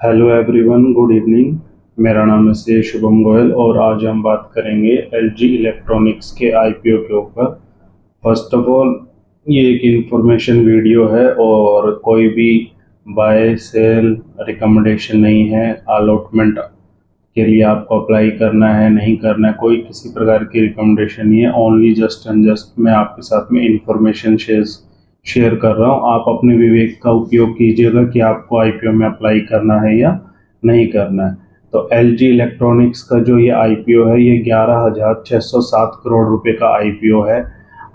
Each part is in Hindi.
Hello everyone, good evening. मेरा नाम है शुभम गोयल और आज हम बात करेंगे एलजी इलेक्ट्रॉनिक्स के आईपीओ के ऊपर। फर्स्ट ऑफ ऑल, ये एक इंफॉर्मेशन वीडियो है और कोई भी बाय सेल रिकमेंडेशन नहीं है। अलॉटमेंट के लिए आपको अप्लाई करना है नहीं करना है, कोई किसी प्रकार की रिकमेंडेशन नहीं है। ओनली जस्ट एंड जस्ट मैं आपके साथ में इंफॉर्मेशन शेयर कर रहा हूँ। आप अपने विवेक का उपयोग कीजिएगा कि आपको आईपीओ में अप्लाई करना है या नहीं करना है। तो एलजी इलेक्ट्रॉनिक्स का जो ये आईपीओ है, ये 11,607 करोड़ रुपए का आईपीओ है।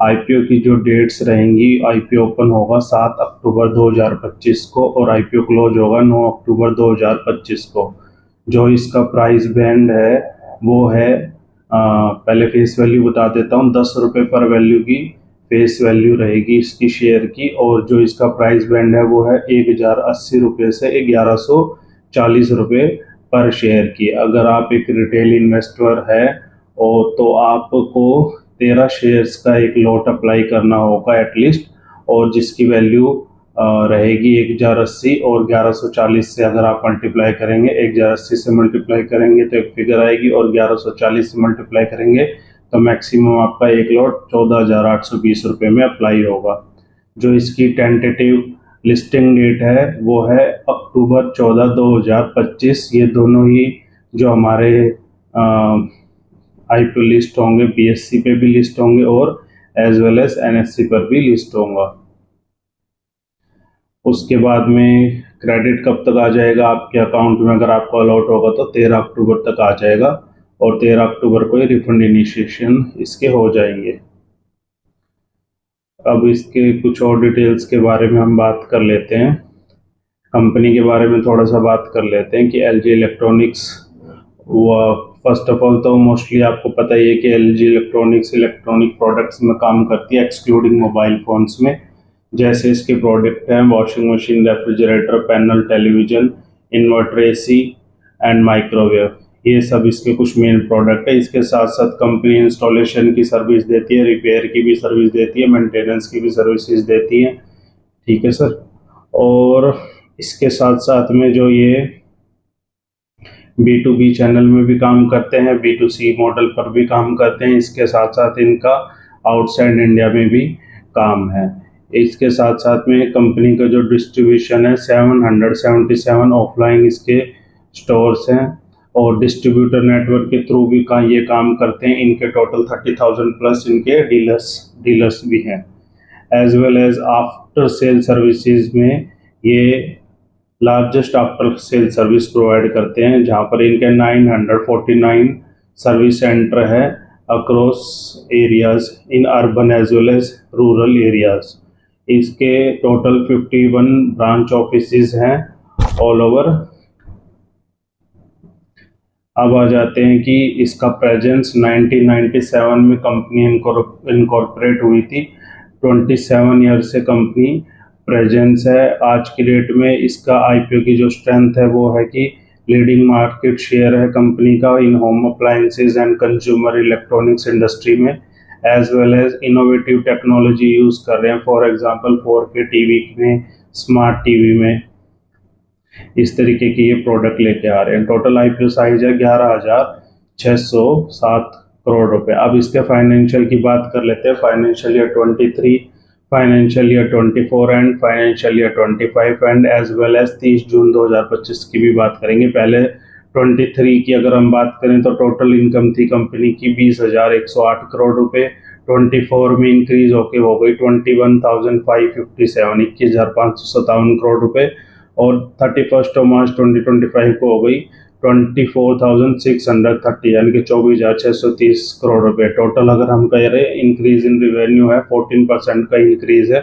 आईपीओ की जो डेट्स रहेंगी, आईपीओ ओपन होगा 7 अक्टूबर 2025 को और आईपीओ क्लोज होगा 9 अक्टूबर 2025 को। जो इसका प्राइस बैंड है वो है, पहले फेस वैल्यू बता देता हूँ। 10 रुपये पर वैल्यू की फेस वैल्यू रहेगी इसकी शेयर की, और जो इसका प्राइस बैंड है वो है 1,080 रुपये से 1,140 रुपये पर शेयर की। अगर आप एक रिटेल इन्वेस्टर है और तो आपको 13 शेयर्स का एक लॉट अप्लाई करना होगा एटलीस्ट, और जिसकी वैल्यू रहेगी 1,080, और 1,140 से अगर आप मल्टीप्लाई करेंगे, 1,080 से मल्टीप्लाई करेंगे तो एक फिगर आएगी, और 1,140 से मल्टीप्लाई करेंगे तो मैक्सिमम आपका एक लॉट 14,820 रुपये में अप्लाई होगा। जो इसकी टेंटेटिव लिस्टिंग डेट है वो है अक्टूबर 14, 2025। ये दोनों ही जो हमारे आईपीओ लिस्ट होंगे, बीएससी पे भी लिस्ट होंगे और एज वेल एज एनएससी पर भी लिस्ट होगा। उसके बाद में क्रेडिट कब तक आ जाएगा आपके अकाउंट में, अगर आपको अलॉट होगा तो 13 अक्टूबर तक आ जाएगा, और 13 अक्टूबर को ही रिफंड इनिशिएशन इसके हो जाएंगे। अब इसके कुछ और डिटेल्स के बारे में हम बात कर लेते हैं। कंपनी के बारे में थोड़ा सा बात कर लेते हैं कि एलजी इलेक्ट्रॉनिक्स, वो फर्स्ट ऑफ ऑल तो मोस्टली आपको पता ही है कि एलजी इलेक्ट्रॉनिक्स इलेक्ट्रॉनिक प्रोडक्ट्स में काम करती है, एक्सक्लूडिंग मोबाइल फोन्स में। जैसे इसके प्रोडक्ट हैं washing machine, refrigerator, panel, television, inverter, AC and microwave. ये सब इसके कुछ मेन प्रोडक्ट है। इसके साथ साथ कंपनी इंस्टॉलेशन की सर्विस देती है, रिपेयर की भी सर्विस देती है, मेंटेनेंस की भी सर्विसेज देती है। ठीक है सर। और इसके साथ साथ में जो ये बी टू बी चैनल में भी काम करते हैं, बी टू सी मॉडल पर भी काम करते हैं। इसके साथ साथ इनका आउटसाइड इंडिया में भी काम है। इसके साथ साथ में कंपनी का जो डिस्ट्रीब्यूशन है, 777 ऑफलाइन इसके स्टोर्स हैं, और डिस्ट्रीब्यूटर नेटवर्क के थ्रू भी ये काम करते हैं। इनके टोटल 30,000 प्लस इनके डीलर्स भी हैं। As well as after sale services में ये largest after sale service provide करते हैं, जहां पर इनके 949 सर्विस सेंटर है across areas in urban as well as rural areas. इसके टोटल 51 ब्रांच ऑफिसेज हैं ऑल ओवर। अब आ जाते हैं कि इसका प्रेजेंस 1997 में कंपनी इनकॉर्पोरेट हुई थी। 27 ईयर से कंपनी प्रेजेंस है। आज की डेट में इसका आईपीओ की जो स्ट्रेंथ है वो है कि लीडिंग मार्केट शेयर है कंपनी का in home appliances and consumer electronics industry में, as well as innovative technology use कर रहे हैं। फॉर एग्जांपल 4K टीवी में, स्मार्ट टीवी में, इस तरीके की ये प्रोडक्ट लेके आ रहे हैं। टोटल आईपीओ साइज है 11,607 करोड़ रुपए। अब इसके फाइनेंशियल की बात कर लेते हैं। Financial year 23, financial year 24 and financial year 25 and as well as 30 June 2025 की भी बात करेंगे। पहले 23 की अगर हम बात करें तो टोटल इनकम थी कंपनी की 20,108 करोड़ रुपए। 24 में इंक्रीज होके हो गई 21,557, 21,557 करोड़ रुपए, और 31 मार्च 2025 को हो गई 24,630, यानी कि 24,630 करोड़ रुपए। टोटल अगर हम कह रहे हैं इंक्रीज इन रिवेन्यू है, 14% का इंक्रीज है।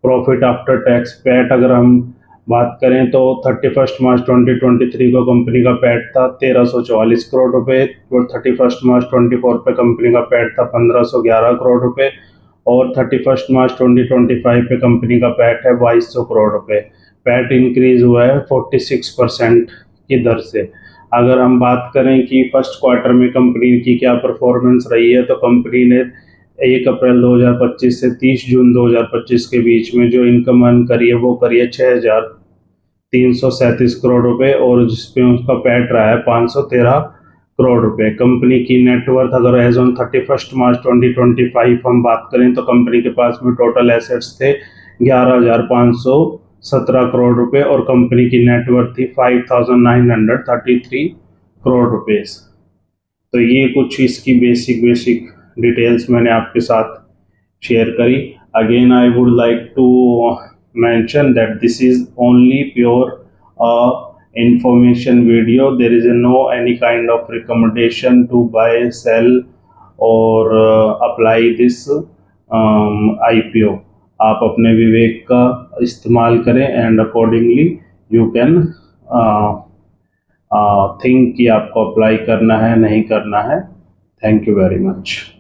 प्रॉफिट आफ्टर टैक्स पैट अगर हम बात करें तो 31 मार्च 2023 को कंपनी का पैट था 1,344 करोड़ रुपए, और 31 मार्च 24 पे कंपनी का पैट था 1,511 करोड़ रुपए, और 31 मार्च 2025 पे कंपनी का पैट है 2,200 करोड़ रुपए। पैट इंक्रीज हुआ है 46% की दर से। अगर हम बात करें कि फर्स्ट क्वार्टर में कंपनी की क्या परफॉर्मेंस रही है, तो कंपनी ने 1 अप्रैल 2025 से 30 जून 2025 के बीच में जो इनकम अर्न करी है वो करी है 337 करोड़ रुपए और जिसपे उसका पैट रहा है 513 करोड़ रुपए। कंपनी की नेटवर्थ अगर एज ऑन 31 मार्च 2025 हम बात करें तो कंपनी के पास में टोटल एसेट्स थे 11,517 करोड़ रुपए और कंपनी की नेटवर्थ थी 5,933 करोड़ रुपीस। तो ये कुछ इसकी बेसिक डिटेल्स मैंने आपके साथ शेयर करी। Again I would like to mention that this is only pure information video. There is no any kind of recommendation to buy, sell or apply this IPO. आप अपने विवेक का इस्तेमाल करें and accordingly you can think कि आपको अप्लाई करना है नहीं करना है। Thank you very much.